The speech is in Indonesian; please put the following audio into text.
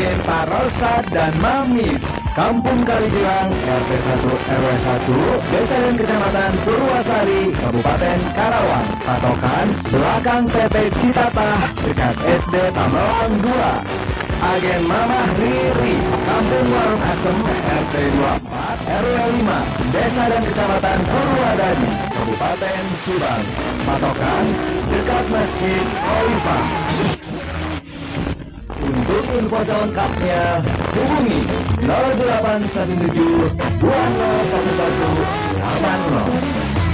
Amin, Pak Rosad dan Mamis. Kampung Kalibilang, RT 1 RW 1, Desa dan Kecamatan Purwasari, Kabupaten Karawang. Patokan belakang PT Citata, dekat SD Tamrawang 2. Agen Mamah Riri, Kampung Warung Asem, RT 24 RW 5, Desa dan Kecamatan Purwadadi, Kabupaten Subang. Patokan dekat Masjid Oliva. Untuk info selengkapnya, hubungi 0817 2011 80.